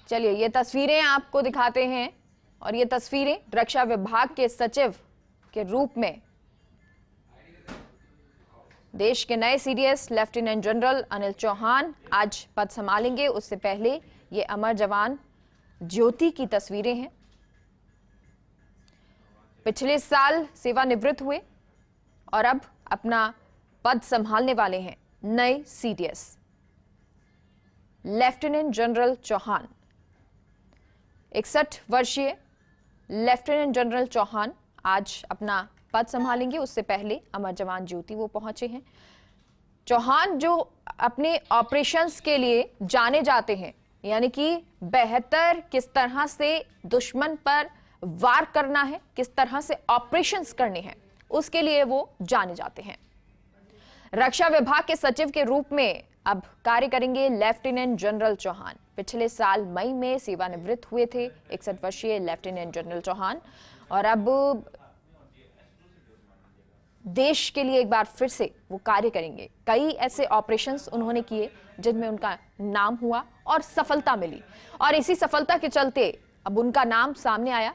चलिए ये तस्वीरें आपको दिखाते हैं और ये तस्वीरें रक्षा विभाग के सचिव के रूप में देश के नए CDS lieutenant general Anil Chauhan आज पद संभालेंगे। उससे पहले ये अमर जवान ज्योति की तस्वीरें हैं। पिछले साल सेवानिवृत्त हुए और अब अपना पद संभालने वाले हैं नए सीडीएस लेफ्टिनेंट जनरल चौहान। 61 वर्षीय लेफ्टिनेंट जनरल चौहान आज अपना पद संभालेंगे। उससे पहले अमर जवान ज्योति वो पहुंचे हैं। चौहान जो अपने ऑपरेशंस के लिए जाने जाते हैं, यानी कि बेहतर किस तरह से दुश्मन पर वार करना है, किस तरह से ऑपरेशंस करने हैं, उसके लिए वो जाने जाते हैं। रक्षा विभाग के सचिव के रूप में अब कार्य करेंगे लेफ्टिनेंट जनरल चौहान। पिछले साल मई में सेवानिवृत्त हुए थे 61 वर्षीय लेफ्टिनेंट जनरल चौहान और अब देश के लिए एक बार फिर से वो कार्य करेंगे। कई ऐसे ऑपरेशंस उन्होंने किए जिनमें उनका नाम हुआ और सफलता मिली और इसी सफलता के चलते अब उनका नाम सामने आया।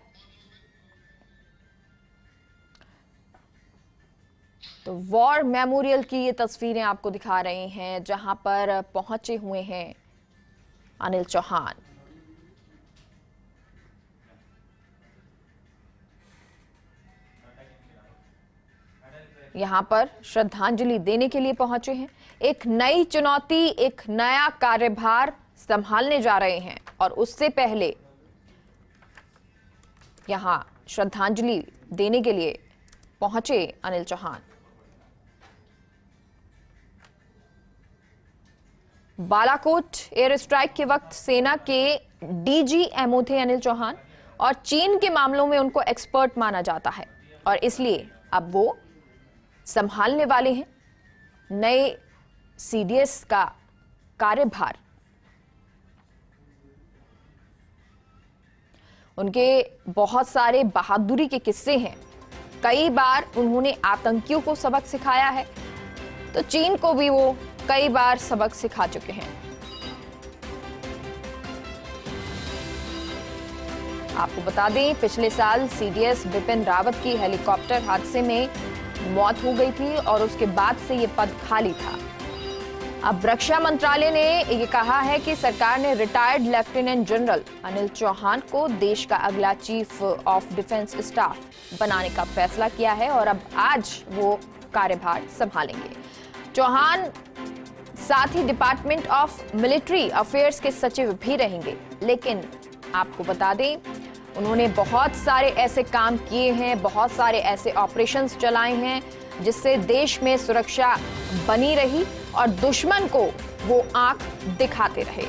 तो वॉर मेमोरियल की ये तस्वीरें आपको दिखा रहे हैं जहां पर पहुंचे हुए हैं अनिल चौहान। यहां पर श्रद्धांजलि देने के लिए पहुंचे हैं। एक नई चुनौती, एक नया कार्यभार संभालने जा रहे हैं और उससे पहले यहां श्रद्धांजलि देने के लिए पहुंचे अनिल चौहान। बालाकोट एयर स्ट्राइक के वक्त सेना के डीजीएमओ थे अनिल चौहान और चीन के मामलों में उनको एक्सपर्ट माना जाता है और इसलिए अब वो संभालने वाले हैं नए सीडीएस का कार्यभार। उनके बहुत सारे बहादुरी के किस्से हैं। कई बार उन्होंने आतंकियों को सबक सिखाया है, तो चीन को भी वो कई बार सबक सिखा चुके हैं। आपको बता दें, पिछले साल सीडीएस बिपिन रावत की हेलीकॉप्टर हादसे में मौत हो गई थी और उसके बाद से ये पद खाली था। अब रक्षा मंत्रालय ने ये कहा है कि सरकार ने retired lieutenant general Anil Chauhan को देश का अगला चीफ ऑफ डिफेंस स्टाफ बनाने का फैसला किया है और अब आज वो कार्यभार संभालेंगे। चौहान साथ ही डिपार्टमेंट ऑफ मिलिट्री अफेयर्स के सचिव भी रहेंगे, लेकिन आपको बता दें उन्होंने बहुत सारे ऐसे काम किए हैं, बहुत सारे ऐसे ऑपरेशंस चलाए हैं जिससे देश में सुरक्षा बनी रही और दुश्मन को वो आंख दिखाते रहे।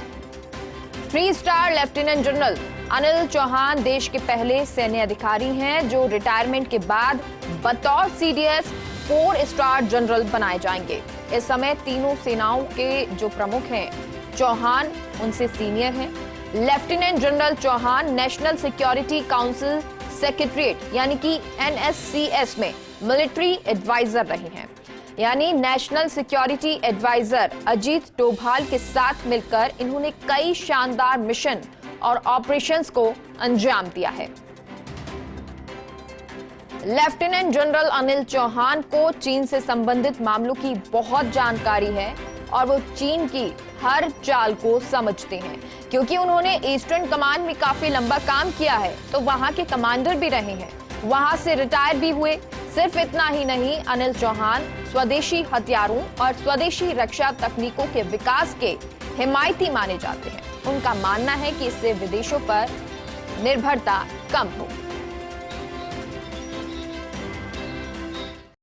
3 star lieutenant general Anil Chauhan देश के पहले सैन्य अधिकारी हैं जो रिटायरमेंट के बाद बतौर सीडीएस 4 स्टार जनरल बनाए जाएंगे। इस समय तीनों सेनाओं के जो प्रमुख हैं, चौहान उनसे सीनियर हैं। Lieutenant general Chauhan national security council secretariat यानी कि एनएससीएस में मिलिट्री एडवाइजर रहे हैं। यानी national security adviser Ajit Doval के साथ मिलकर इन्होंने कई शानदार मिशन और ऑपरेशंस को अंजाम दिया है। लेफ्टिनेंट जनरल अनिल चौहान को चीन से संबंधित मामलों की बहुत जानकारी है और वो चीन की हर चाल को समझते हैं क्योंकि उन्होंने ईस्टर्न कमांड में काफी लंबा काम किया है, तो वहां के कमांडर भी रहे हैं, वहां से रिटायर भी हुए। सिर्फ इतना ही नहीं, अनिल चौहान स्वदेशी हथियारों और स्वदेशी रक्षा तकनीकों के विकास के हिमायती माने जाते हैं। उनका मानना है कि इससे विदेशों पर निर्भरता कम होगी।